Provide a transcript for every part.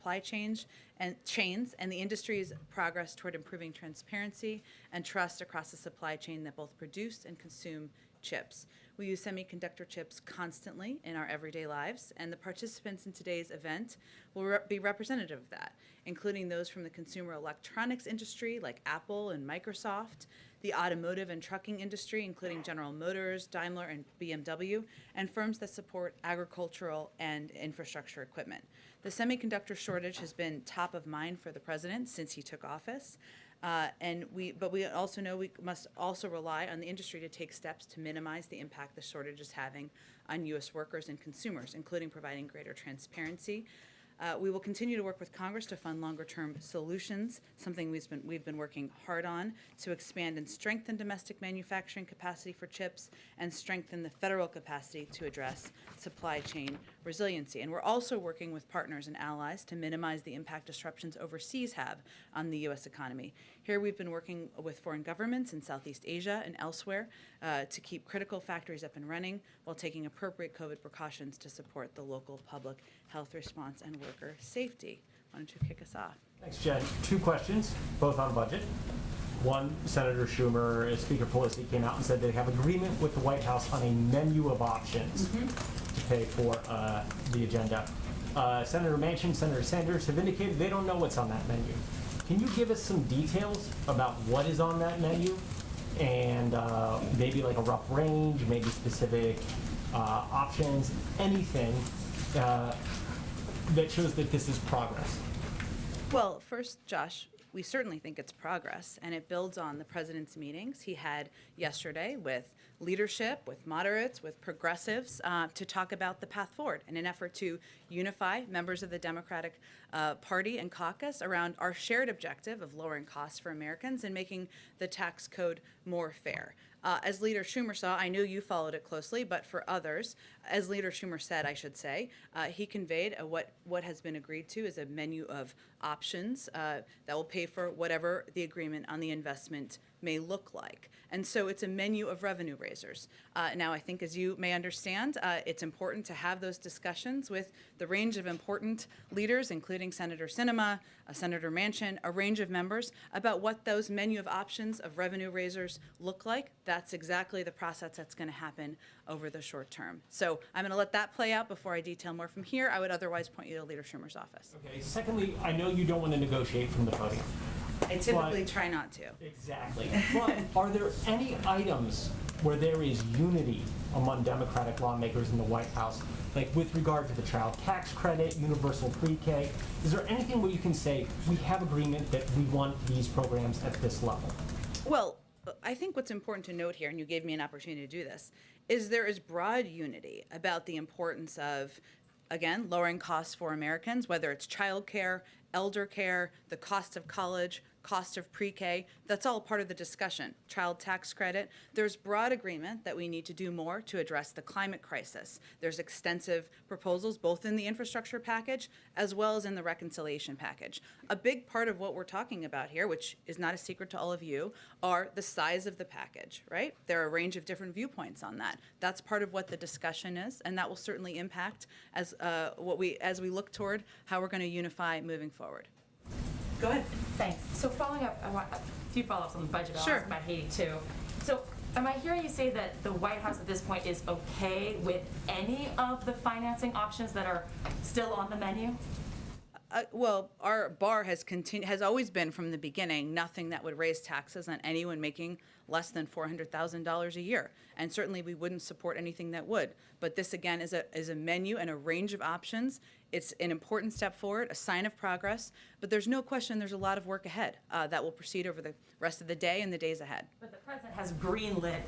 supply chains and the industry's progress toward improving transparency and trust across the supply chain that both produce and consume chips. We use semiconductor chips constantly in our everyday lives, and the participants in today's event will be representative of that, including those from the consumer electronics industry like Apple and Microsoft, the automotive and trucking industry, including General Motors, Daimler, and BMW, and firms that support agricultural and infrastructure equipment. The semiconductor shortage has been top of mind for the president since he took office. But we also know we must also rely on the industry to take steps to minimize the impact the shortage is having on U.S. workers and consumers, including providing greater transparency. We will continue to work with Congress to fund longer-term solutions, something we've been working hard on, to expand and strengthen domestic manufacturing capacity for chips and strengthen the federal capacity to address supply chain resiliency. And we're also working with partners and allies to minimize the impact disruptions overseas have on the U.S. economy. Here we've been working with foreign governments in Southeast Asia and elsewhere to keep critical factories up and running while taking appropriate COVID precautions to support the local public health response and worker safety. Why don't you kick us off? Thanks, Jen. Two questions, both on budget. One, Senator Schumer, Speaker Pelosi came out and said they have agreement with the White House on a menu of options to pay for the agenda. Senator Manchin, Senator Sanders have indicated they don't know what's on that menu. Can you give us some details about what is on that menu and maybe like a rough range, maybe specific options, anything that shows that this is progress? Well, first, Josh, we certainly think it's progress, and it builds on the president's meetings he had yesterday with leadership, with moderates, with progressives, to talk about the path forward in an effort to unify members of the Democratic Party and caucus around our shared objective of lowering costs for Americans and making the tax code more fair. As Leader Schumer saw, I know you followed it closely, but for others, as Leader Schumer said, I should say, he conveyed what has been agreed to is a menu of options that will pay for whatever the agreement on the investment may look like. And so it's a menu of revenue raisers. Now, I think as you may understand, it's important to have those discussions with the range of important leaders, including Senator Sinema, Senator Manchin, a range of members, about what those menu of options of revenue raisers look like. That's exactly the process that's going to happen over the short term. So I'm going to let that play out before I detail more from here. I would otherwise point you to Leader Schumer's office. Okay. Secondly, I know you don't want to negotiate from the podium. I typically try not to. Exactly. But are there any items where there is unity among Democratic lawmakers in the White House, like with regard to the child tax credit, universal pre-K? Is there anything where you can say, we have agreement that we want these programs at this level? Well, I think what's important to note here, and you gave me an opportunity to do this, is there is broad unity about the importance of, again, lowering costs for Americans, whether it's child care, elder care, the cost of college, cost of pre-K, that's all part of the discussion. Child tax credit. There's broad agreement that we need to do more to address the climate crisis. There's extensive proposals both in the infrastructure package as well as in the reconciliation package. A big part of what we're talking about here, which is not a secret to all of you, are the size of the package, right? There are a range of different viewpoints on that. That's part of what the discussion is, and that will certainly impact as we look toward how we're going to unify moving forward. Go ahead. Thanks. So following up, I want a few follow-ups on the budget. I'll ask about Haiti too. So am I hearing you say that the White House at this point is okay with any of the financing options that are still on the menu? Well, our bar has always been from the beginning nothing that would raise taxes on anyone making less than $400,000 a year, and certainly we wouldn't support anything that would. But this again is a menu and a range of options. It's an important step forward, a sign of progress, but there's no question there's a lot of work ahead that will proceed over the rest of the day and the days ahead. But the president has greenlit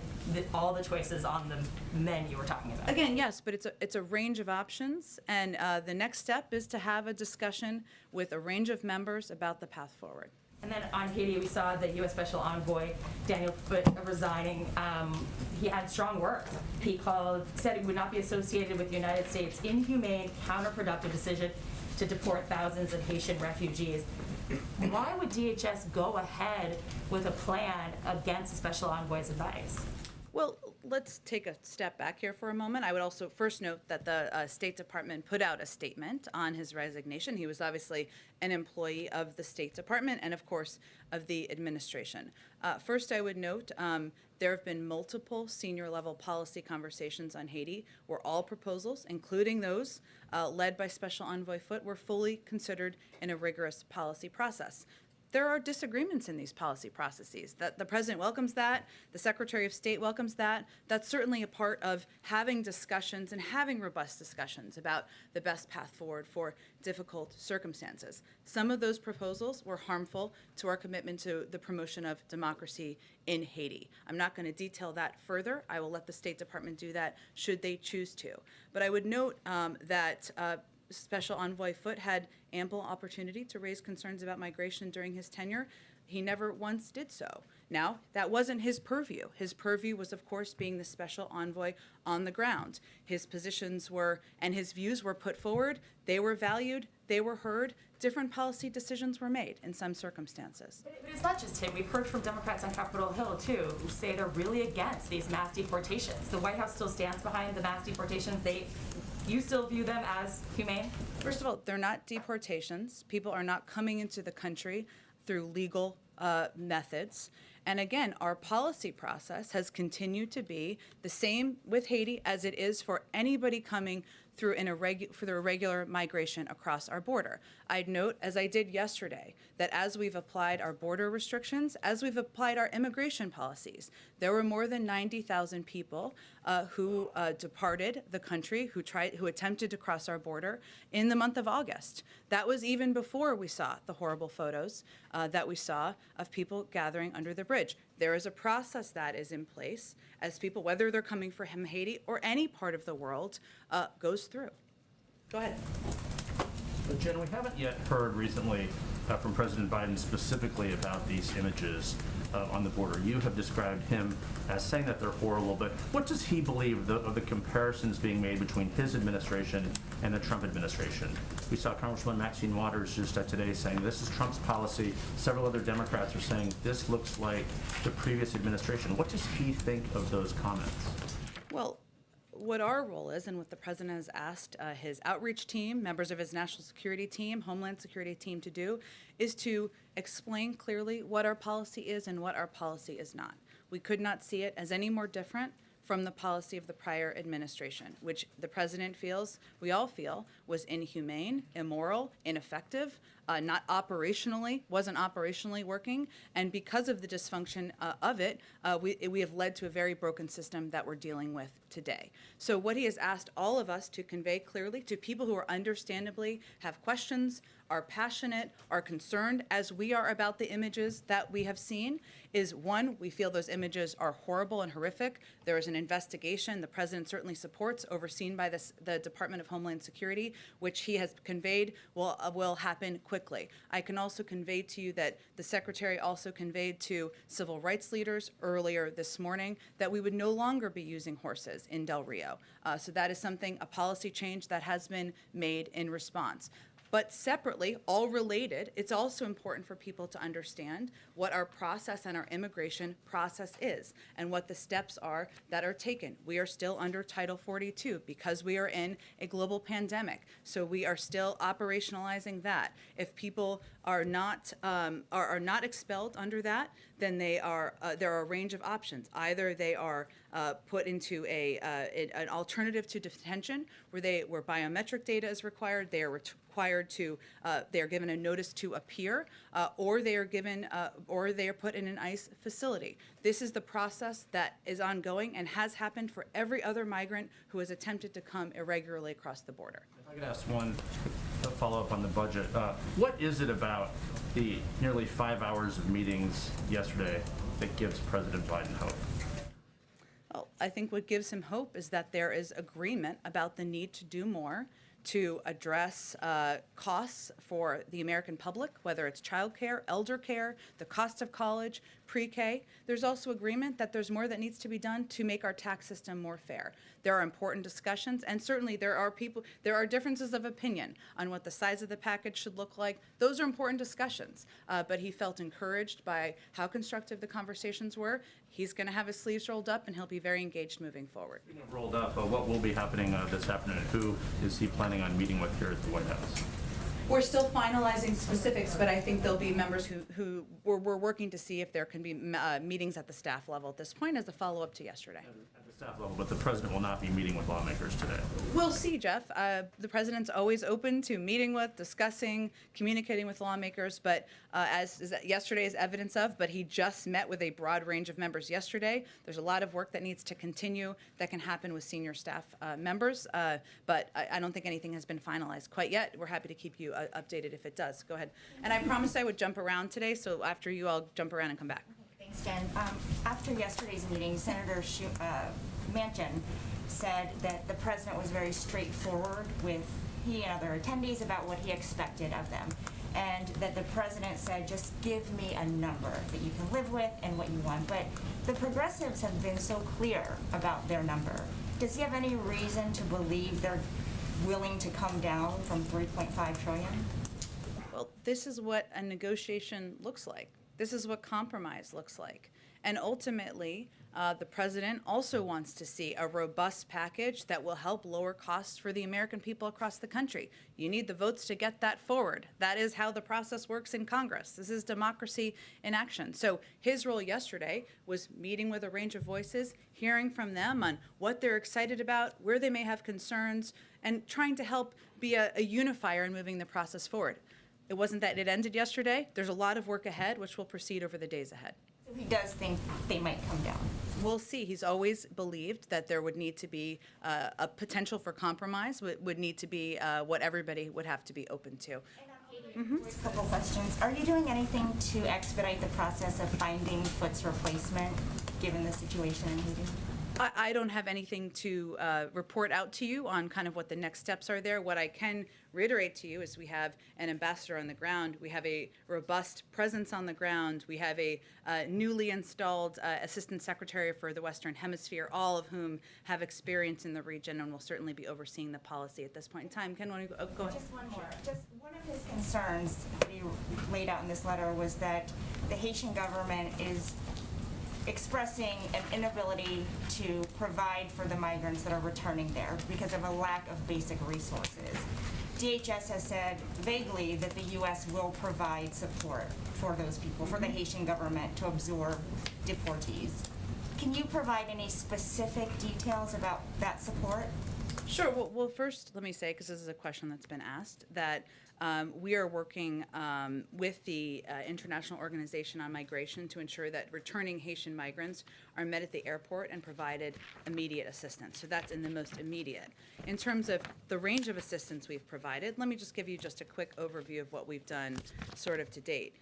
all the choices on the menu we're talking about. Again, yes, but it's a range of options, and the next step is to have a discussion with a range of members about the path forward. And then on Haiti, we saw the U.S. Special Envoy, Daniel Foote, resigning. He had strong words. He said he would not be associated with the United States' inhumane, counterproductive decision to deport thousands of Haitian refugees. Why would DHS go ahead with a plan against the Special Envoy's advice? Well, let's take a step back here for a moment. I would also first note that the State Department put out a statement on his resignation. He was obviously an employee of the State Department and, of course, of the administration. First, I would note there have been multiple senior-level policy conversations on Haiti where all proposals, including those led by Special Envoy Foote, were fully considered in a rigorous policy process. There are disagreements in these policy processes. That the president welcomes that, the Secretary of State welcomes that. That's certainly a part of having discussions and having robust discussions about the best path forward for difficult circumstances. Some of those proposals were harmful to our commitment to the promotion of democracy in Haiti. I'm not going to detail that further. I will let the State Department do that should they choose to. But I would note that Special Envoy Foote had ample opportunity to raise concerns about migration during his tenure. He never once did so. Now, that wasn't his purview. His purview was, of course, being the special envoy on the ground. His positions were, and his views were put forward. They were valued. They were heard. Different policy decisions were made in some circumstances. But it's not just him. We've heard from Democrats on Capitol Hill, too, who say they're really against these mass deportations. The White House still stands behind the mass deportations. You still view them as humane? First of all, they're not deportations. People are not coming into the country through legal methods. And again, our policy process has continued to be the same with Haiti as it is for anybody coming through a regular migration across our border. I'd note, as I did yesterday, that as we've applied our border restrictions, as we've applied our immigration policies, there were more than 90,000 people who departed the country, who attempted to cross our border in the month of August. That was even before we saw the horrible photos that we saw of people gathering under the bridge. There is a process that is in place as people, whether they're coming from Haiti or any part of the world, goes through. Go ahead. But Jen, we haven't yet heard recently from President Biden specifically about these images on the border. You have described him as saying that they're horrible, but what does he believe of the comparisons being made between his administration and the Trump administration? We saw Congresswoman Maxine Waters just today saying this is Trump's policy. Several other Democrats are saying this looks like the previous administration. What does he think of those comments? Well, what our role is, and what the president has asked his outreach team, members of his national security team, Homeland Security team to do, is to explain clearly what our policy is and what our policy is not. We could not see it as any more different from the policy of the prior administration, which the president feels, we all feel, was inhumane, immoral, ineffective, wasn't operationally working, and because of the dysfunction of it, we have led to a very broken system that we're dealing with today. So what he has asked all of us to convey clearly to people who are understandably have questions, are passionate, are concerned, as we are about the images that we have seen, is one, we feel those images are horrible and horrific. There is an investigation the president certainly supports, overseen by the Department of Homeland Security, which he has conveyed will happen quickly. I can also convey to you that the secretary also conveyed to civil rights leaders earlier this morning that we would no longer be using horses in Del Rio. So that is something, a policy change that has been made in response. But separately, all related, it's also important for people to understand what our process and our immigration process is and what the steps are that are taken. We are still under Title 42 because we are in a global pandemic. So we are still operationalizing that. If people are not expelled under that, then there are a range of options. Either they are put into an alternative to detention where biometric data is required, they are required to, they are given a notice to appear, or they are put in an ICE facility. This is the process that is ongoing and has happened for every other migrant who has attempted to come irregularly across the border. If I could ask one follow-up on the budget. What is it about the nearly 5 hours of meetings yesterday that gives President Biden hope? Well, I think what gives him hope is that there is agreement about the need to do more to address costs for the American public, whether it's childcare, elder care, the cost of college, pre-K. There's also agreement that there's more that needs to be done to make our tax system more fair. there are important discussions, and certainly there are differences of opinion on what the size of the package should look like. Those are important discussions, but he felt encouraged by how constructive the conversations were. He's going to have his sleeves rolled up, and he'll be very engaged moving forward. Rolled up, what will be happening this afternoon? Who is he planning on meeting with here at the White House? We're still finalizing specifics, but I think there'll be members who we're working to see if there can be meetings at the staff level at this point as a follow-up to yesterday. At the staff level, but the president will not be meeting with lawmakers today. We'll see, Jeff. The president's always open to meeting with, discussing, communicating with lawmakers, but yesterday is evidence of, but he just met with a broad range of members yesterday. There's a lot of work that needs to continue that can happen with senior staff members, but I don't think anything has been finalized quite yet. We're happy to keep you updated if it does. Go ahead. And I promised I would jump around today, so after you, I'll jump around and come back. Thanks, Jen. After yesterday's meeting, Senator Manchin said that the president was very straightforward with he and other attendees about what he expected of them, and that the president said, just give me a number that you can live with and what you want. But the progressives have been so clear about their number. Does he have any reason to believe they're willing to come down from 3.5 trillion? Well, this is what a negotiation looks like. This is what compromise looks like. And ultimately, the president also wants to see a robust package that will help lower costs for the American people across the country. You need the votes to get that forward. That is how the process works in Congress. This is democracy in action. So his role yesterday was meeting with a range of voices, hearing from them on what they're excited about, where they may have concerns, and trying to help be a unifier in moving the process forward. It wasn't that it ended yesterday. There's a lot of work ahead, which will proceed over the days ahead. So he does think they might come down. We'll see. He's always believed that there would need to be a potential for compromise, would need to be what everybody would have to be open to. Just a couple questions. Are you doing anything to expedite the process of finding Foot's replacement, given the situation in Haiti? I don't have anything to report out to you on kind of what the next steps are there. What I can reiterate to you is we have an ambassador on the ground. We have a robust presence on the ground. We have a newly installed assistant secretary for the Western Hemisphere, all of whom have experience in the region and will certainly be overseeing the policy at this point in time. Ken, want to go ahead? Just one more. Just one of his concerns that he laid out in this letter was that the Haitian government is expressing an inability to provide for the migrants that are returning there because of a lack of basic resources. DHS has said vaguely that the U.S. will provide support for those people, for the Haitian government to absorb deportees. Can you provide any specific details about that support? Sure. Well, first, let me say, because this is a question that's been asked, that we are working with the International Organization on Migration to ensure that returning Haitian migrants are met at the airport and provided immediate assistance. So that's in the most immediate. In terms of the range of assistance we've provided, let me just give you just a quick overview of what we've done sort of to date.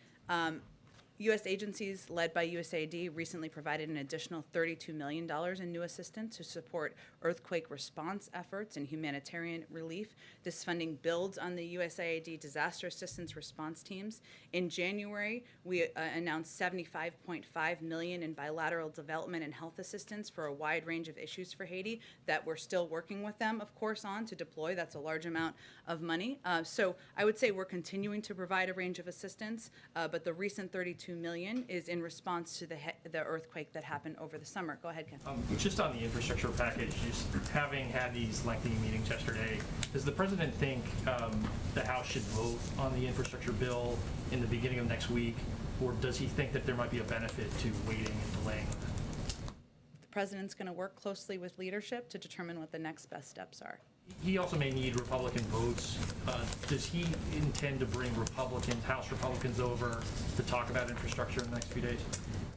U.S. agencies led by USAID recently provided an additional $32 million in new assistance to support earthquake response efforts and humanitarian relief. This funding builds on the USAID disaster assistance response teams. In January, we announced $75.5 million in bilateral development and health assistance for a wide range of issues for Haiti that we're still working with them, of course, on to deploy. That's a large amount of money. So I would say we're continuing to provide a range of assistance, but the recent $32 million is in response to the earthquake that happened over the summer. Go ahead, Ken. Just on the infrastructure package, just having had these lengthy meetings yesterday, does the president think the House should vote on the infrastructure bill in the beginning of next week, or does he think that there might be a benefit to waiting and delaying? The president's going to work closely with leadership to determine what the next best steps are. He also may need Republican votes. Does he intend to bring House Republicans over to talk about infrastructure in the next few days?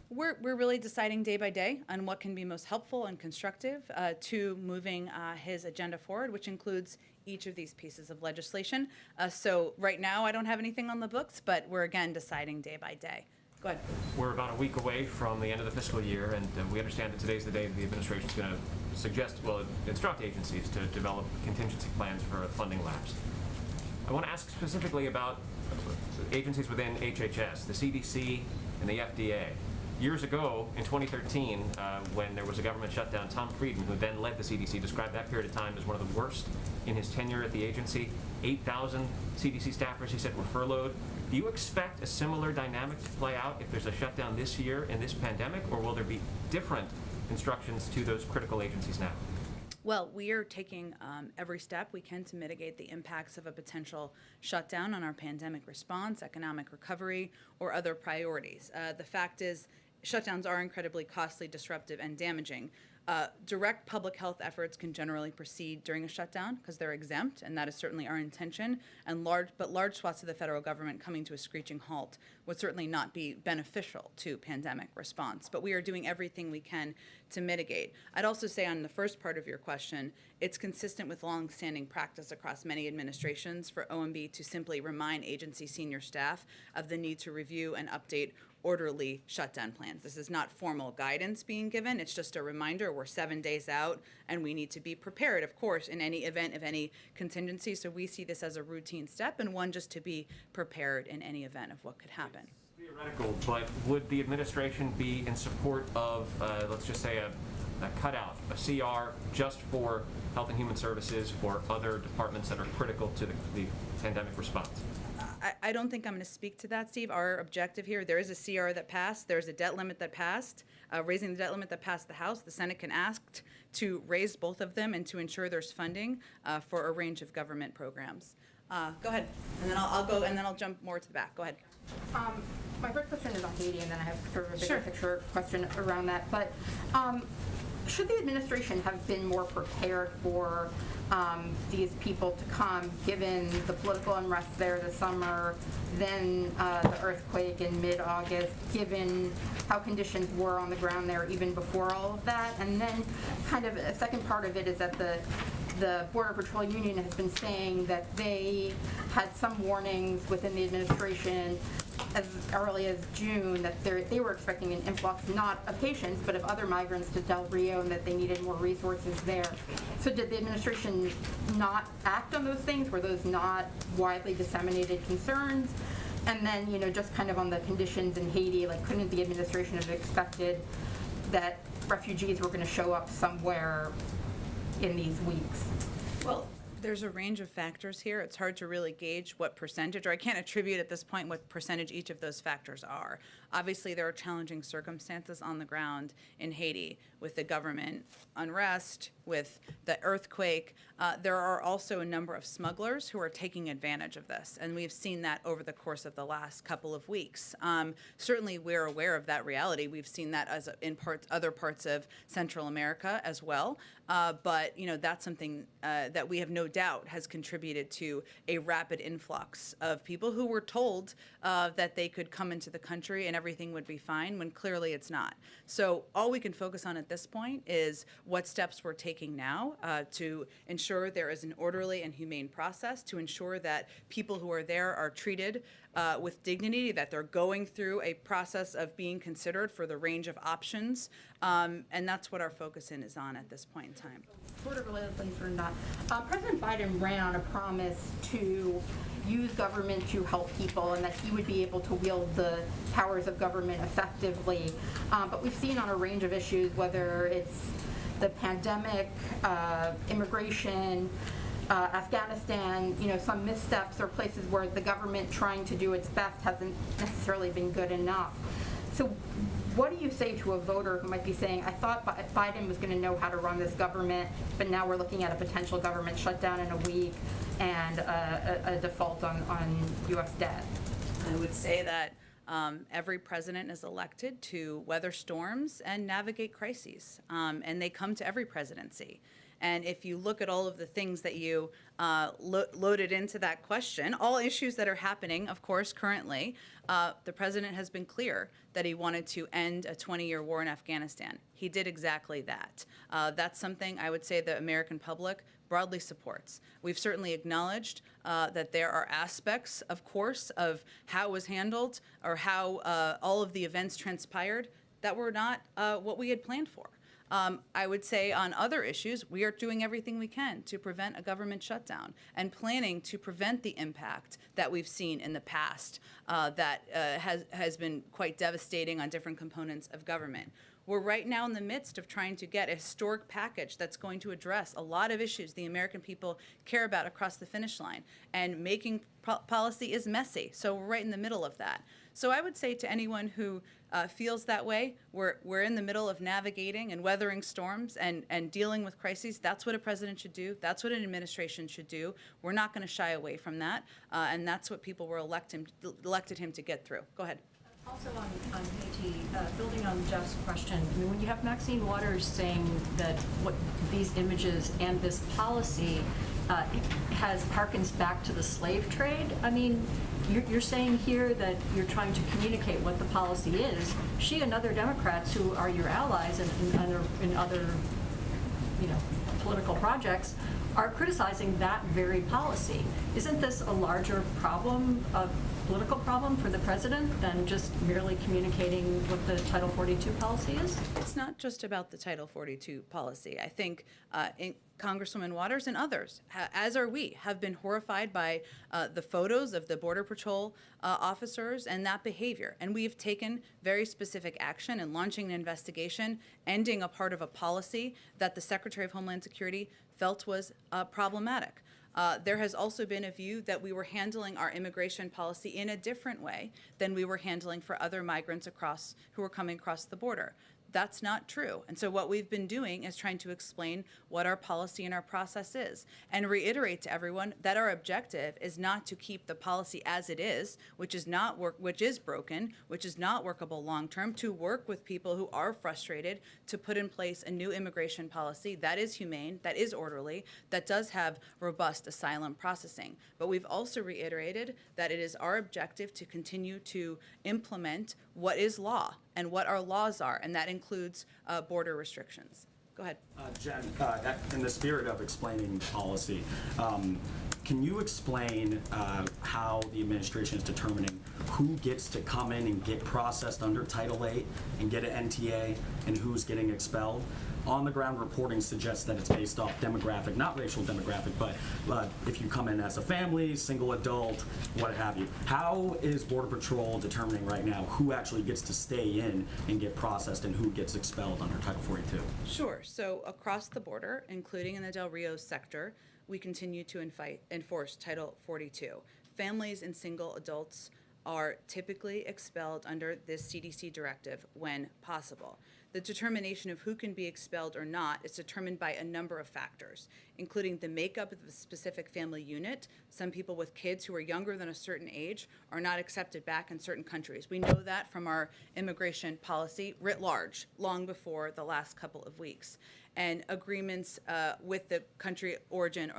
We're really deciding day by day on what can be most helpful and constructive to moving his agenda forward, which includes each of these pieces of legislation. So right now, I don't have anything on the books, but we're again deciding day by day. Go ahead. We're about a week away from the end of the fiscal year, and we understand that today's the day that the administration is going to instruct agencies to develop contingency plans for a funding lapse. I want to ask specifically about agencies within HHS, the CDC and the FDA. Years ago, in 2013, when there was a government shutdown, Tom Frieden, who then led the CDC, described that period of time as one of the worst in his tenure at the agency. 8,000 CDC staffers, he said, were furloughed. Do you expect a similar dynamic to play out if there's a shutdown this year in this pandemic, or will there be different instructions to those critical agencies now? Well, we are taking every step we can to mitigate the impacts of a potential shutdown on our pandemic response, economic recovery, or other priorities. The fact is, shutdowns are incredibly costly, disruptive, and damaging. Direct public health efforts can generally proceed during a shutdown because they're exempt, and that is certainly our intention. And large swaths of the federal government coming to a screeching halt would certainly not be beneficial to pandemic response. But we are doing everything we can to mitigate. I'd also say on the first part of your question, it's consistent with long-standing practice across many administrations for OMB to simply remind agency senior staff of the need to review and update orderly shutdown plans. This is not formal guidance being given. It's just a reminder we're 7 days out and we need to be prepared, of course, in any event of any contingency. So we see this as a routine step and one just to be prepared in any event of what could happen. Theoretical, but would the administration be in support of, let's just say, a cutout, a CR just for Health and Human Services or other departments that are critical to the pandemic response? I don't think I'm going to speak to that, Steve. Our objective here, there is a CR that passed. There's a debt limit that passed. Raising the debt limit that passed the House, the Senate can ask to raise both of them and to ensure there's funding for a range of government programs. Go ahead, and then I'll go, and then I'll jump more to the back. Go ahead. My first question is on Haiti, and then I have sort of a bigger Sure. picture question around that. But should the administration have been more prepared for these people to come, given the political unrest there this summer, then the earthquake in mid-August, given how conditions were on the ground there even before all of that? And then kind of a second part of it is that the Border Patrol Union has been saying that they had some warnings within the administration as early as June that they were expecting an influx not of Haitians but of other migrants to Del Rio and that they needed more resources there. So did the administration not act on those things? Were those not widely disseminated concerns? And then, just kind of on the conditions in Haiti, like couldn't the administration have expected that refugees were going to show up somewhere in these weeks? Well, there's a range of factors here. It's hard to really gauge what percentage, or I can't attribute at this point what percentage each of those factors are. Obviously, there are challenging circumstances on the ground in Haiti with the government unrest, with the earthquake. There are also a number of smugglers who are taking advantage of this, and we've seen that over the course of the last couple of weeks. Certainly, we're aware of that reality. We've seen that in other parts of Central America as well. But that's something that we have no doubt has contributed to a rapid influx of people who were told that they could come into the country and everything would be fine, when clearly it's not. So all we can focus on at this point is what steps we're taking now to ensure there is an orderly and humane process, to ensure that people who are there are treated with dignity, that they're going through a process of being considered for the range of options, and that's what our focus is on at this point in time. Sort of related things or not. President Biden ran on a promise to use government to help people and that he would be able to wield the powers of government effectively. But we've seen on a range of issues, whether it's the pandemic, immigration, Afghanistan, some missteps or places where the government trying to do its best hasn't necessarily been good enough. So what do you say to a voter who might be saying, I thought Biden was going to know how to run this government, but now we're looking at a potential government shutdown in a week and a default on U.S. debt? I would say that every president is elected to weather storms and navigate crises, and they come to every presidency. And if you look at all of the things that you loaded into that question, all issues that are happening, of course, currently, the president has been clear that he wanted to end a 20-year war in Afghanistan. He did exactly that. That's something I would say the American public broadly supports. We've certainly acknowledged that there are aspects, of course, of how it was handled or how all of the events transpired that were not what we had planned for. I would say on other issues, we are doing everything we can to prevent a government shutdown and planning to prevent the impact that we've seen in the past that has been quite devastating on different components of government. We're right now in the midst of trying to get a historic package that's going to address a lot of issues the American people care about across the finish line. And making policy is messy, so we're right in the middle of that. So I would say to anyone who feels that way, we're in the middle of navigating and weathering storms and dealing with crises. That's what a president should do. That's what an administration should do. We're not going to shy away from that, and that's what people were elected him to get through. Go ahead. Also on Haiti, building on Jeff's question, I mean, when you have Maxine Waters saying that what these images and this policy harkens back to the slave trade, I mean, you're saying here that you're trying to communicate what the policy is. She and other Democrats who are your allies in other political projects are criticizing that very policy. Isn't this a larger problem, a political problem for the president than just merely communicating what the Title 42 policy is? It's not just about the Title 42 policy. I think Congresswoman Waters and others, as are we, have been horrified by the photos of the Border Patrol officers and that behavior. And we have taken very specific action in launching an investigation, ending a part of a policy that the Secretary of Homeland Security felt was problematic. There has also been a view that we were handling our immigration policy in a different way than we were handling for other migrants who were coming across the border. That's not true. And so what we've been doing is trying to explain what our policy and our process is and reiterate to everyone that our objective is not to keep the policy as it is, which is broken, which is not workable long term, to work with people who are frustrated to put in place a new immigration policy that is humane, that is orderly, that does have robust asylum processing. But we've also reiterated that it is our objective to continue to implement what is law and what our laws are, and that includes border restrictions. Go ahead. Jen, in the spirit of explaining policy, can you explain how the administration is determining who gets to come in and get processed under Title VIII and get an NTA and who's getting expelled? On-the-ground reporting suggests that it's based off demographic, not racial demographic, but if you come in as a family, single adult, what have you. How is Border Patrol determining right now who actually gets to stay in and get processed and who gets expelled under Title 42? Sure. So across the border, including in the Del Rio sector, we continue to enforce Title 42. Families and single adults are typically expelled under this CDC directive when possible. The determination of who can be expelled or not is determined by a number of factors, including the makeup of the specific family unit. Some people with kids who are younger than a certain age are not accepted back in certain countries. We know that from our immigration policy writ large, long before the last couple of weeks. And agreements with the country origin,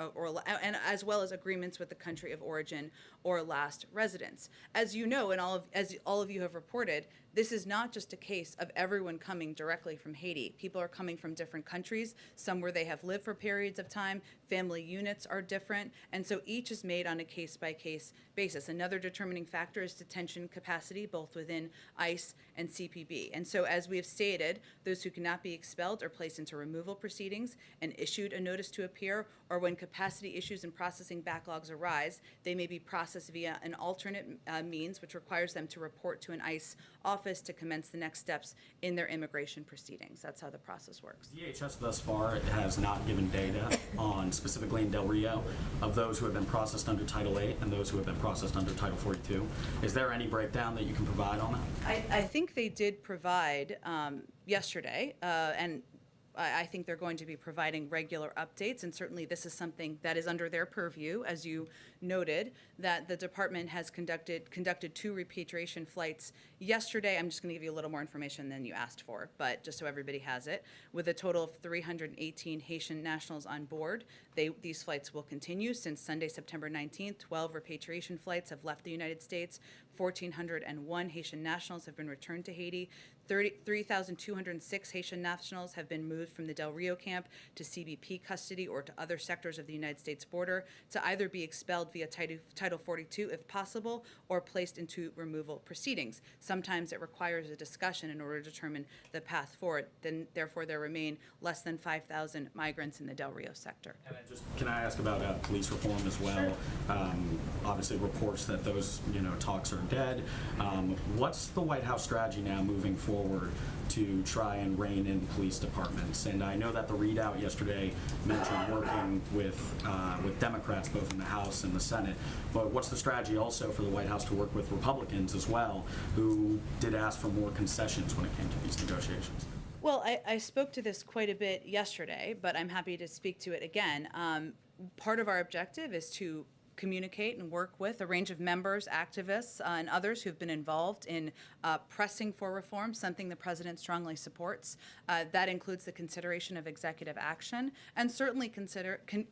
and as well as agreements with the country of origin or last residence. As you know, and as all of you have reported, this is not just a case of everyone coming directly from Haiti. People are coming from different countries, some where they have lived for periods of time. Family units are different, and so each is made on a case-by-case basis. Another determining factor is detention capacity, both within ICE and CPB. And so, as we have stated, those who cannot be expelled are placed into removal proceedings and issued a notice to appear, or when capacity issues and processing backlogs arise, they may be processed via an alternate means, which requires them to report to an ICE office to commence the next steps in their immigration proceedings. That's how the process works. DHS thus far has not given data on, specifically in Del Rio, of those who have been processed under Title VIII and those who have been processed under Title 42. Is there any breakdown that you can provide on that? I think they did provide yesterday, and I think they're going to be providing regular updates, and certainly this is something that is under their purview, as you noted, that the department has conducted 2 repatriation flights yesterday. I'm just going to give you a little more information than you asked for, but just so everybody has it, with a total of 318 Haitian nationals on board. These flights will continue since Sunday, September 19th. 12 repatriation flights have left the United States. 1,401 Haitian nationals have been returned to Haiti. 3,206 Haitian nationals have been moved from the Del Rio camp to CBP custody or to other sectors of the United States border to either be expelled via Title 42 if possible, or placed into removal proceedings. Sometimes it requires a discussion in order to determine the path forward. Then, therefore, there remain less than 5,000 migrants in the Del Rio sector. Can I ask about police reform as well? Obviously, reports that those talks are dead. What's the White House strategy now moving forward to try and rein in police departments? And I know that the readout yesterday mentioned working with Democrats both in the House and the Senate. But what's the strategy also for the White House to work with Republicans as well, who did ask for more concessions when it came to these negotiations? Well, I spoke to this quite a bit yesterday, but I'm happy to speak to it again. Part of our objective is to communicate and work with a range of members, activists, and others who've been involved in pressing for reform, something the president strongly supports. That includes the consideration of executive action, and certainly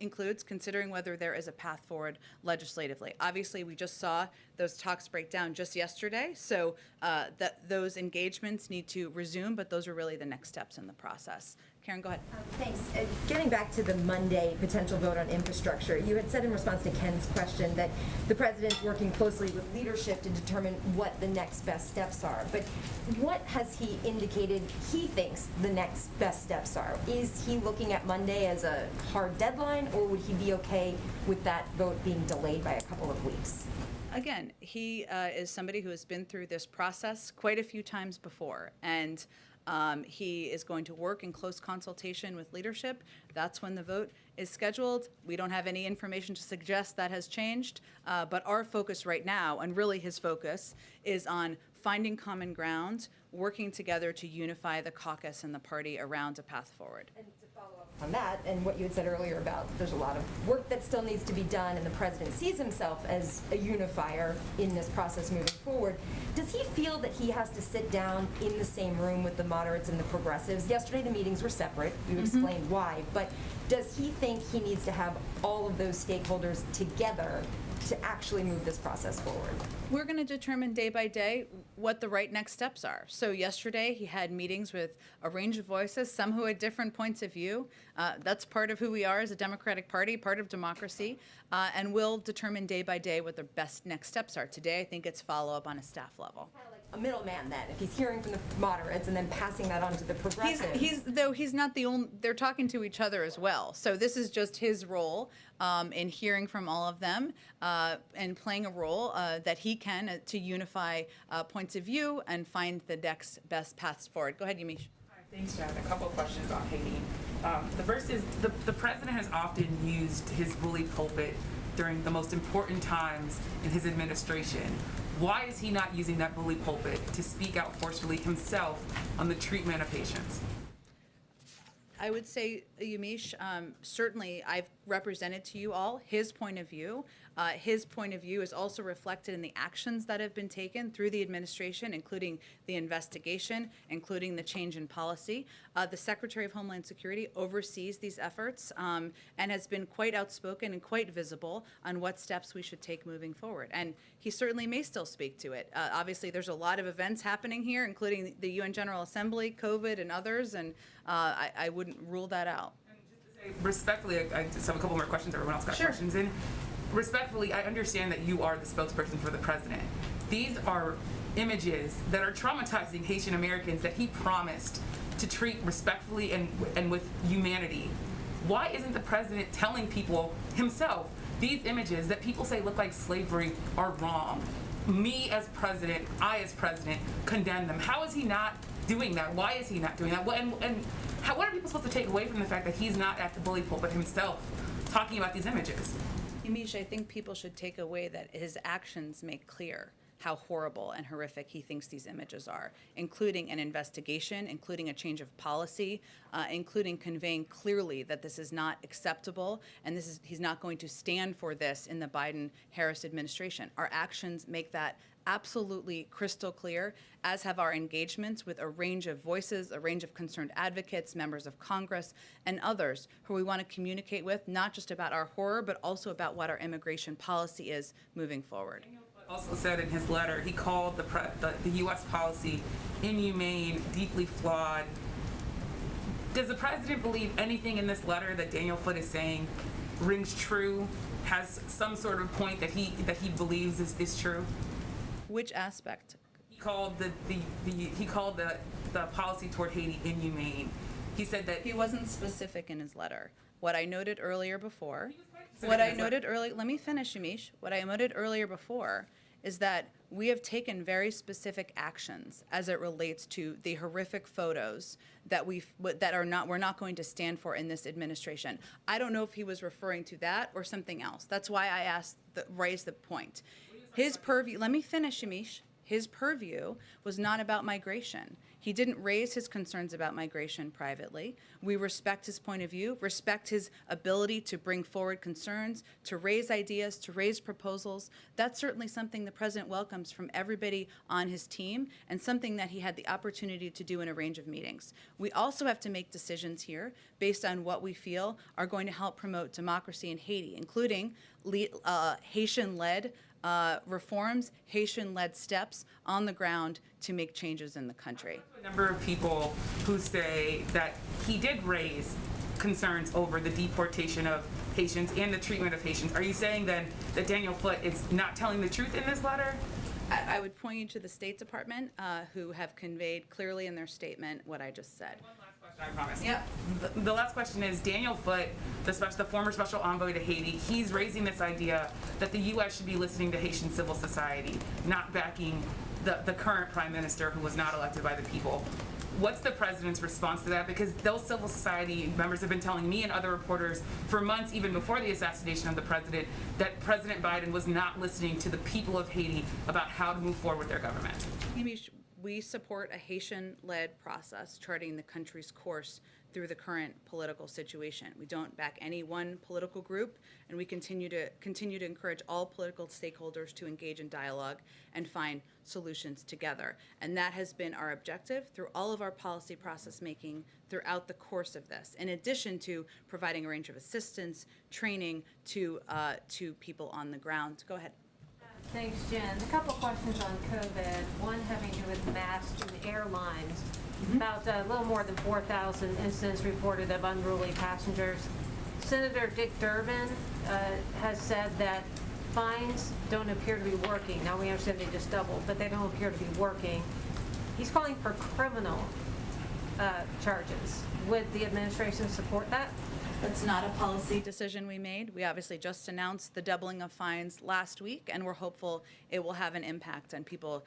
includes considering whether there is a path forward legislatively. Obviously, we just saw those talks break down just yesterday, so those engagements need to resume, but those are really the next steps in the process. Karen, go ahead. Thanks. Getting back to the Monday potential vote on infrastructure, you had said in response to Ken's question that the president's working closely with leadership to determine what the next best steps are. But what has he indicated he thinks the next best steps are? Is he looking at Monday as a hard deadline, or would he be okay with that vote being delayed by a couple of weeks? Again, he is somebody who has been through this process quite a few times before, and he is going to work in close consultation with leadership. That's when the vote is scheduled. We don't have any information to suggest that has changed, but our focus right now, and really his focus, is on finding common ground, working together to unify the caucus and the party around a path forward. And to follow up on that, and what you had said earlier about there's a lot of work that still needs to be done, and the president sees himself as a unifier in this process moving forward, does he feel that he has to sit down in the same room with the moderates and the progressives? Yesterday the meetings were separate. We've explained why, but does he think he needs to have all of those stakeholders together to actually move this process forward? We're going to determine day by day what the right next steps are. So yesterday he had meetings with a range of voices, some who had different points of view. That's part of who we are as a Democratic Party, part of democracy, and we'll determine day by day what the best next steps are. Today I think it's follow-up on a staff level. Kind of like a middleman then, if he's hearing from the moderates and then passing that on to the progressives. He's not the only, they're talking to each other as well. So this is just his role in hearing from all of them and playing a role that he can to unify points of view and find the next best paths forward. Go ahead, Yamiche. Hi, thanks, Jen. A couple of questions on Haiti. The first is the president has often used his bully pulpit during the most important times in his administration. Why is he not using that bully pulpit to speak out forcefully himself on the treatment of patients? I would say, Yamiche, certainly I've represented to you all his point of view. His point of view is also reflected in the actions that have been taken through the administration, including the investigation, including the change in policy. The Secretary of Homeland Security oversees these efforts and has been quite outspoken and quite visible on what steps we should take moving forward. And he certainly may still speak to it. Obviously, there's a lot of events happening here, including the UN General Assembly, COVID, and others, and I wouldn't rule that out. And just to say, respectfully, I just have a couple more questions. Everyone else got questions in. Respectfully, I understand that you are the spokesperson for the president. These are images that are traumatizing Haitian Americans that he promised to treat respectfully and with humanity. Why isn't the president telling people himself these images that people say look like slavery are wrong? Me as president, I as president, condemn them. How is he not doing that? Why is he not doing that? What are people supposed to take away from the fact that he's not at the bully pulpit himself talking about these images? Yamiche, I think people should take away that his actions make clear how horrible and horrific he thinks these images are, including an investigation, including a change of policy, including conveying clearly that this is not acceptable and he's not going to stand for this in the Biden-Harris administration. Our actions make that absolutely crystal clear, as have our engagements with a range of voices, a range of concerned advocates, members of Congress, and others who we want to communicate with, not just about our horror, but also about what our immigration policy is moving forward. Also said in his letter, he called the U.S. policy inhumane, deeply flawed. Does the president believe anything in this letter that Daniel Foote is saying rings true has some sort of point that he believes is true? Which aspect? He called the policy toward Haiti inhumane. He said that He wasn't specific in his letter. What I noted earlier before, let me finish, Yamiche. What I noted earlier before is that we have taken very specific actions as it relates to the horrific photos that we're not going to stand for in this administration. I don't know if he was referring to that or something else. That's why I raised the point. His purview, let me finish, Yamiche. His purview was not about migration. He didn't raise his concerns about migration privately. We respect his point of view, respect his ability to bring forward concerns, to raise ideas, to raise proposals. That's certainly something the president welcomes from everybody on his team, and something that he had the opportunity to do in a range of meetings. We also have to make decisions here based on what we feel are going to help promote democracy in Haiti, including Haitian-led reforms, Haitian-led steps on the ground to make changes in the country. a number of people who say that he did raise concerns over the deportation of Haitians and the treatment of Haitians. Are you saying then that Daniel Foote is not telling the truth in this letter? I would point you to the State Department, who have conveyed clearly in their statement what I just said. One last question, I promise. Yep. The last question is, Daniel Foote, the former special envoy to Haiti, he's raising this idea that the U.S. should be listening to Haitian civil society, not backing the current prime minister who was not elected by the people. What's the president's response to that? Because those civil society members have been telling me and other reporters for months, even before the assassination of the president, that President Biden was not listening to the people of Haiti about how to move forward with their government. We support a Haitian-led process charting the country's course through the current political situation. We don't back any one political group, and we continue to encourage all political stakeholders to engage in dialogue and find solutions together. And that has been our objective through all of our policy process making throughout the course of this, in addition to providing a range of assistance, training to people on the ground. Go ahead. Thanks, Jen. A couple questions on COVID. One having to do with masks and airlines. About a little more than 4,000 incidents reported of unruly passengers. Senator Dick Durbin has said that fines don't appear to be working. Now, we understand they just doubled, but they don't appear to be working. He's calling for criminal charges. Would the administration support that? That's not a policy decision we made. We obviously just announced the doubling of fines last week, and we're hopeful it will have an impact on people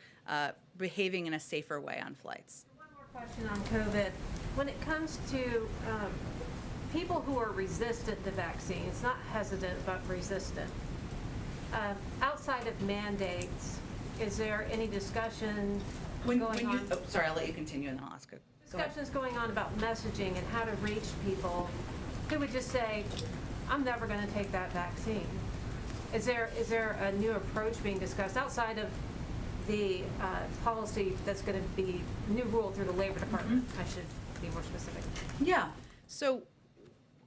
behaving in a safer way on flights. One more question on COVID. When it comes to people who are resistant to vaccines, not hesitant, but resistant, outside of mandates, is there any discussion going on? Oh, sorry, I'll let you continue and then I'll ask a Discussions going on about messaging and how to reach people who would just say, I'm never going to take that vaccine. Is there a new approach being discussed outside of the policy that's going to be new rule through the Labor Department? I should be more specific. Yeah. So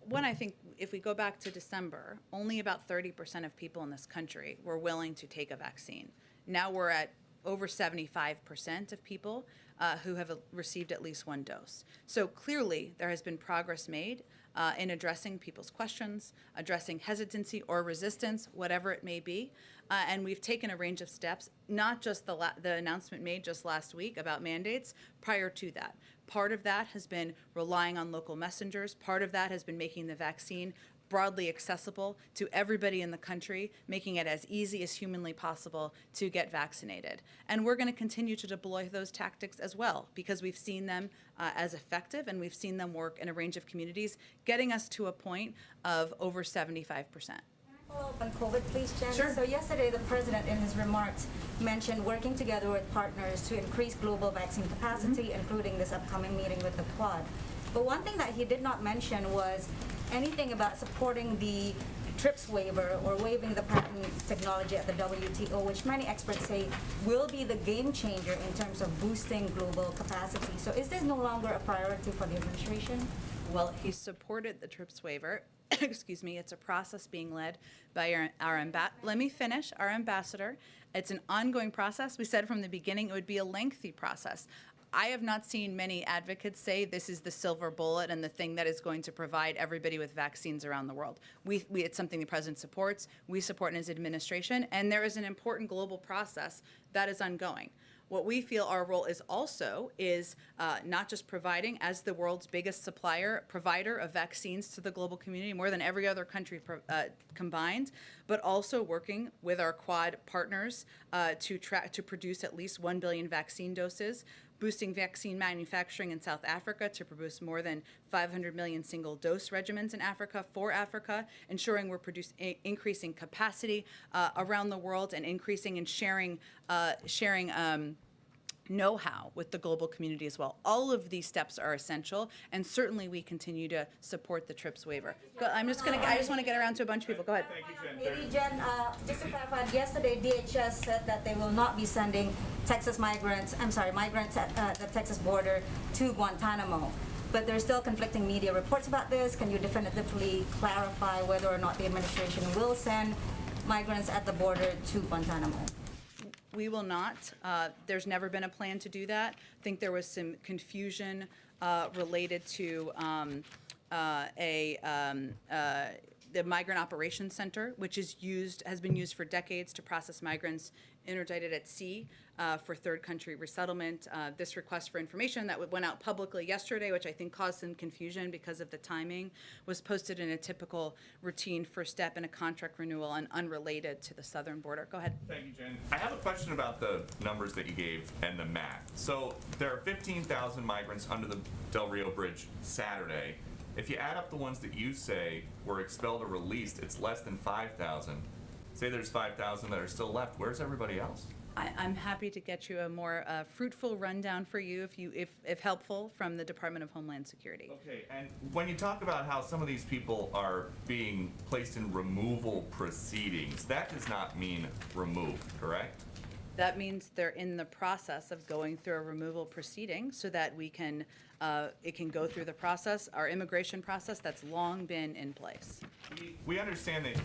one, I think if we go back to December, only about 30% of people in this country were willing to take a vaccine. Now we're at over 75% of people who have received at least one dose. So clearly there has been progress made in addressing people's questions, addressing hesitancy or resistance, whatever it may be. And we've taken a range of steps, not just the announcement made just last week about mandates, prior to that. Part of that has been relying on local messengers. Part of that has been making the vaccine broadly accessible to everybody in the country, making it as easy as humanly possible to get vaccinated. And we're going to continue to deploy those tactics as well, because we've seen them as effective, and we've seen them work in a range of communities, getting us to a point of over 75%. Follow up on COVID, please, Jen. Sure. So yesterday, the president, in his remarks, mentioned working together with partners to increase global vaccine capacity, including this upcoming meeting with the Quad. But one thing that he did not mention was anything about supporting the TRIPS waiver or waiving the patent technology at the WTO, which many experts say will be the game changer in terms of boosting global capacity. So is this no longer a priority for the administration? Well, he supported the TRIPS waiver. excuse me, it's a process being led by let me finish, our ambassador. It's an ongoing process. We said from the beginning it would be a lengthy process. I have not seen many advocates say this is the silver bullet and the thing that is going to provide everybody with vaccines around the world. It's something the president supports, we support in his administration, and there is an important global process that is ongoing. What we feel our role is also is not just providing, as the world's biggest provider of vaccines to the global community, more than every other country combined, but also working with our Quad partners to produce at least 1 billion vaccine doses, boosting vaccine manufacturing in South Africa to produce more than 500 million single-dose regimens in Africa for Africa, ensuring we're increasing capacity around the world and increasing and sharing know-how with the global community as well. All of these steps are essential, and certainly we continue to support the TRIPS waiver. I just want to get around to a bunch of people. Go ahead. Maybe Jen, just to clarify, yesterday DHS said that they will not be sending migrants at the Texas border to Guantanamo. But there's still conflicting media reports about this. Can you definitively clarify whether or not the administration will send migrants at the border to Guantanamo? We will not. There's never been a plan to do that. I think there was some confusion related to the Migrant Operations Center, which has been used for decades to process migrants interdicted at sea for third country resettlement. This request for information that went out publicly yesterday, which I think caused some confusion because of the timing, was posted in a typical routine first step in a contract renewal and unrelated to the southern border. Go ahead. Thank you, Jen. I have a question about the numbers that you gave and the math. So there are 15,000 migrants under the Del Rio Bridge Saturday. If you add up the ones that you say were expelled or released, it's less than 5,000. Say there's 5,000 that are still left. Where's everybody else? I'm happy to get you a more fruitful rundown for you, if helpful, from the Department of Homeland Security. Okay, and when you talk about how some of these people are being placed in removal proceedings, that does not mean removed, correct? That means they're in the process of going through a removal proceeding so that it can go through the process, our immigration process that's long been in place. We understand that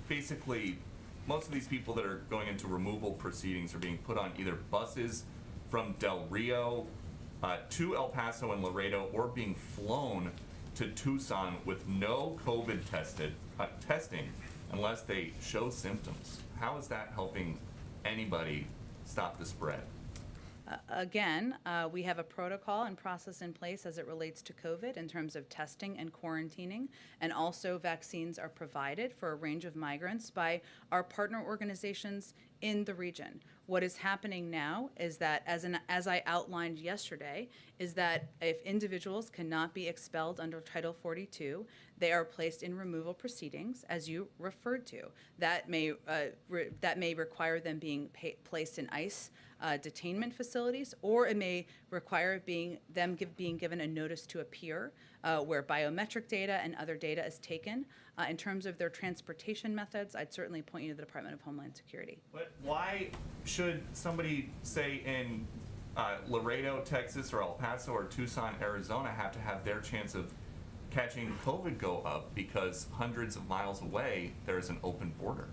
basically most of these people that are going into removal proceedings are being put on either buses from Del Rio to El Paso and Laredo, or being flown to Tucson with no COVID testing unless they show symptoms. How is that helping anybody stop the spread? Again, we have a protocol and process in place as it relates to COVID in terms of testing and quarantining, and also vaccines are provided for a range of migrants by our partner organizations in the region. What is happening now is that, as I outlined yesterday, is that if individuals cannot be expelled under Title 42, they are placed in removal proceedings, as you referred to. That may require them being placed in ICE detainment facilities, or it may require being given a notice to appear, where biometric data and other data is taken. In terms of their transportation methods, I'd certainly point you to the Department of Homeland Security. But why should somebody, say, in Laredo, Texas, or El Paso, or Tucson, Arizona, have to have their chance of catching COVID go up because hundreds of miles away there is an open border?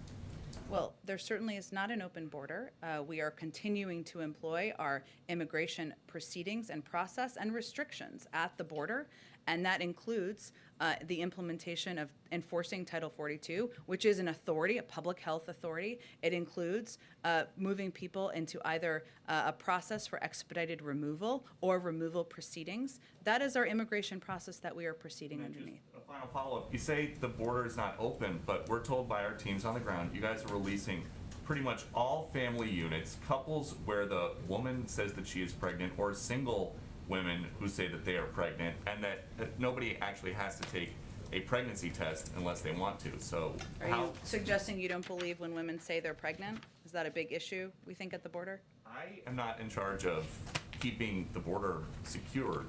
Well, there certainly is not an open border. We are continuing to employ our immigration proceedings and process and restrictions at the border, and that includes the implementation of enforcing Title 42, which is an authority, a public health authority. It includes moving people into either a process for expedited removal or removal proceedings. That is our immigration process that we are proceeding underneath. Just a final follow-up. You say the border is not open, but we're told by our teams on the ground, you guys are releasing pretty much all family units, couples where the woman says that she is pregnant, or single women who say that they are pregnant, and that nobody actually has to take a pregnancy test unless they want to. So Are you suggesting you don't believe when women say they're pregnant? Is that a big issue, we think, at the border? I am not in charge of keeping the border secured.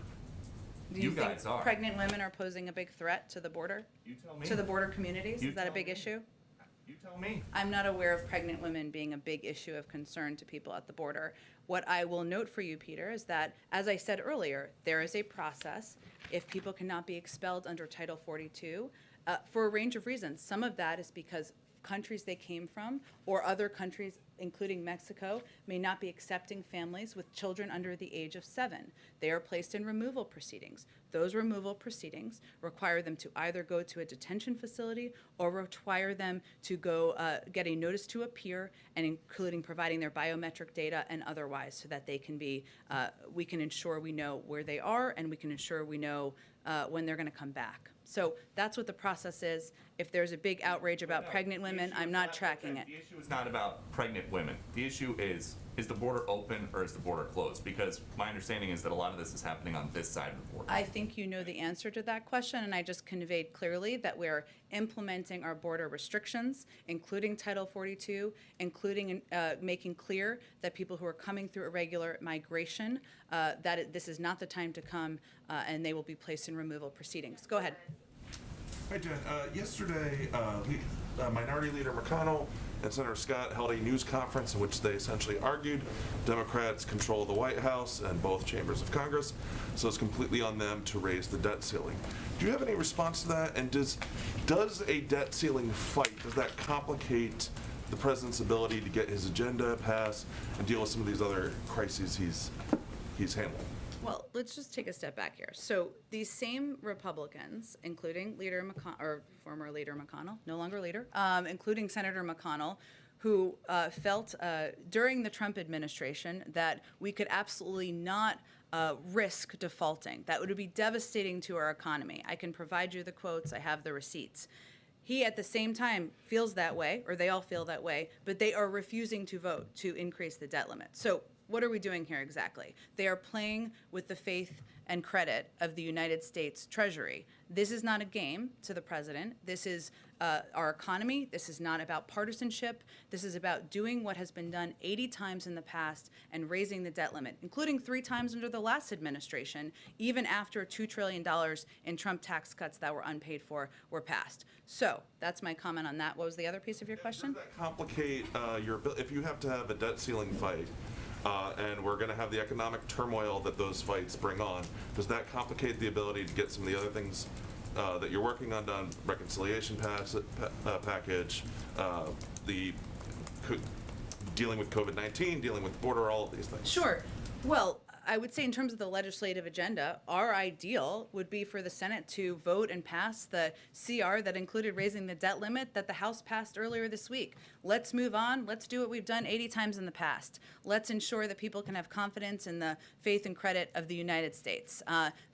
Do you think guys are. pregnant women are posing a big threat to the border? You tell me. To the border communities? You Is that a tell big me. issue? You tell me. I'm not aware of pregnant women being a big issue of concern to people at the border. What I will note for you, Peter, is that, as I said earlier, there is a process if people cannot be expelled under Title 42 for a range of reasons. Some of that is because countries they came from or other countries, including Mexico, may not be accepting families with children under the age of 7. They are placed in removal proceedings. Those removal proceedings require them to either go to a detention facility or require them to go get a notice to appear, and including providing their biometric data and otherwise, so that they can be, we can ensure we know where they are, and we can ensure we know when they're going to come back. So that's what the process is. If there's a big outrage about pregnant women, I'm not tracking it. The issue is not about pregnant women. The issue is the border open or is the border closed? Because my understanding is that a lot of this is happening on this side of the border. I think you know the answer to that question, and I just conveyed clearly that we're implementing our border restrictions, including Title 42, including making clear that people who are coming through irregular migration, this is not the time to come, and they will be placed in removal proceedings. Go ahead. Hi, Jen. Yesterday, Minority Leader McConnell and Senator Scott held a news conference in which they essentially argued Democrats control the White House and both chambers of Congress, so it's completely on them to raise the debt ceiling. Do you have any response to that? And does a debt ceiling fight, does that complicate the president's ability to get his agenda passed and deal with some of these other crises he's handling? Well, let's just take a step back here. So these same Republicans, including Leader McConnell, or former Leader McConnell, no longer leader, including Senator McConnell, who felt during the Trump administration that we could absolutely not risk defaulting. That would be devastating to our economy. I can provide you the quotes. I have the receipts. He, at the same time, feels that way, or they all feel that way, but they are refusing to vote to increase the debt limit. So what are we doing here exactly? They are playing with the faith and credit of the United States Treasury. This is not a game to the president. This is our economy. This is not about partisanship. This is about doing what has been done 80 times in the past and raising the debt limit, including 3 times under the last administration, even after $2 trillion in Trump tax cuts that were unpaid for were passed. So that's my comment on that. What was the other piece of your question? Does that complicate your ability, if you have to have a debt ceiling fight, and we're going to have the economic turmoil that those fights bring on, does that complicate the ability to get some of the other things that you're working on done, reconciliation package, dealing with COVID-19, dealing with border, all of these things? Sure. Well, I would say in terms of the legislative agenda, our ideal would be for the Senate to vote and pass the CR that included raising the debt limit that the House passed earlier this week. Let's move on. Let's do what we've done 80 times in the past. Let's ensure that people can have confidence in the faith and credit of the United States.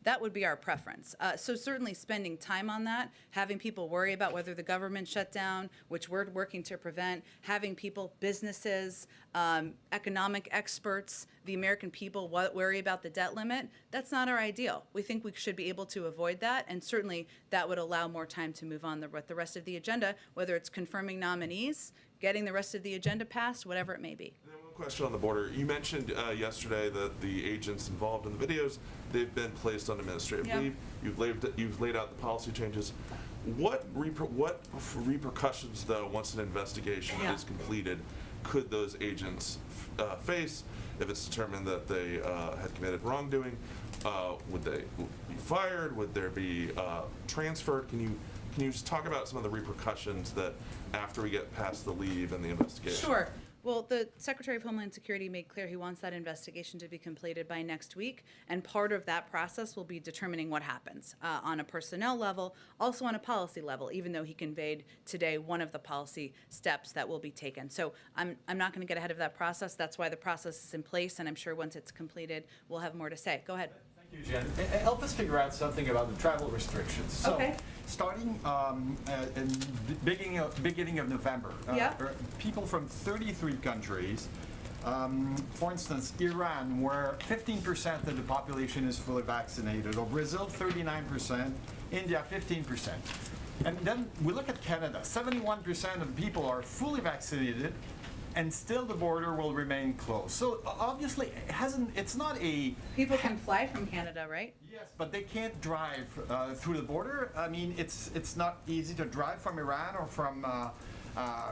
That would be our preference. So certainly spending time on that, having people worry about whether the government shut down, which we're working to prevent, having people, businesses, economic experts, the American people worry about the debt limit, that's not our ideal. We think we should be able to avoid that, and certainly that would allow more time to move on with the rest of the agenda, whether it's confirming nominees, getting the rest of the agenda passed, whatever it may be. And then one question on the border. You mentioned yesterday that the agents involved in the videos, they've been placed on administrative leave. You've laid out the policy changes. What repercussions, though, once an investigation is completed, could those agents face if it's determined that they had committed wrongdoing? Would they be fired? Would there be transferred? Can you just talk about some of the repercussions that after we get past the leave and the investigation? Sure. Well, the Secretary of Homeland Security made clear he wants that investigation to be completed by next week, and part of that process will be determining what happens on a personnel level, also on a policy level, even though he conveyed today one of the policy steps that will be taken. So I'm not going to get ahead of that process. That's why the process is in place, and I'm sure once it's completed, we'll have more to say. Go ahead. Thank you, Jen. Help us figure out something about the travel restrictions. So, starting in the beginning of November, people from 33 countries, for instance, Iran, where 15% of the population is fully vaccinated, or Brazil, 39%, India, 15%. And then we look at Canada, 71% of the people are fully vaccinated, and still the border will remain closed. So obviously, it's not a... People can fly from Canada, right? Yes, but they can't drive through the border. I mean, it's not easy to drive from Iran or from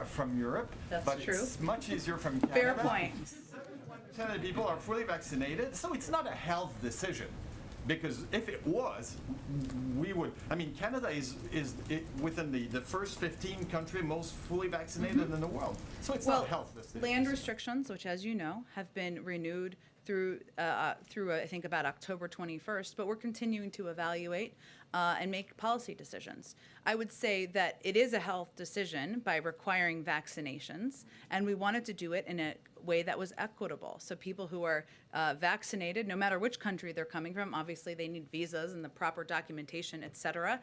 from Europe. That's but true. it's much easier from Canada. Fair point. Canada people are fully vaccinated, so it's not a health decision. Because if it was, we would, I mean, Canada is within the first 15 country most fully vaccinated in the world. So it's not a health decision. Land restrictions, which as you know, have been renewed through I think about October 21st, but we're continuing to evaluate and make policy decisions. I would say that it is a health decision by requiring vaccinations, and we wanted to do it in a way that was equitable. So people who are vaccinated, no matter which country they're coming from, obviously they need visas and the proper documentation, et cetera,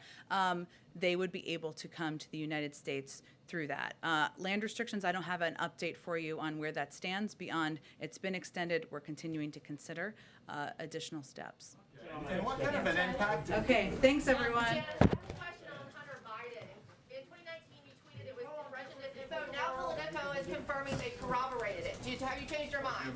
they would be able to come to the United States through that. Land restrictions, I don't have an update for you on where that stands beyond it's been extended. We're continuing to consider additional steps. And what kind of an impact? Okay, thanks everyone. Jen, I have a question on Hunter Biden. In 2019, you tweeted it was Russian disinfo. Now Politico is confirming they corroborated it. Have you changed your mind?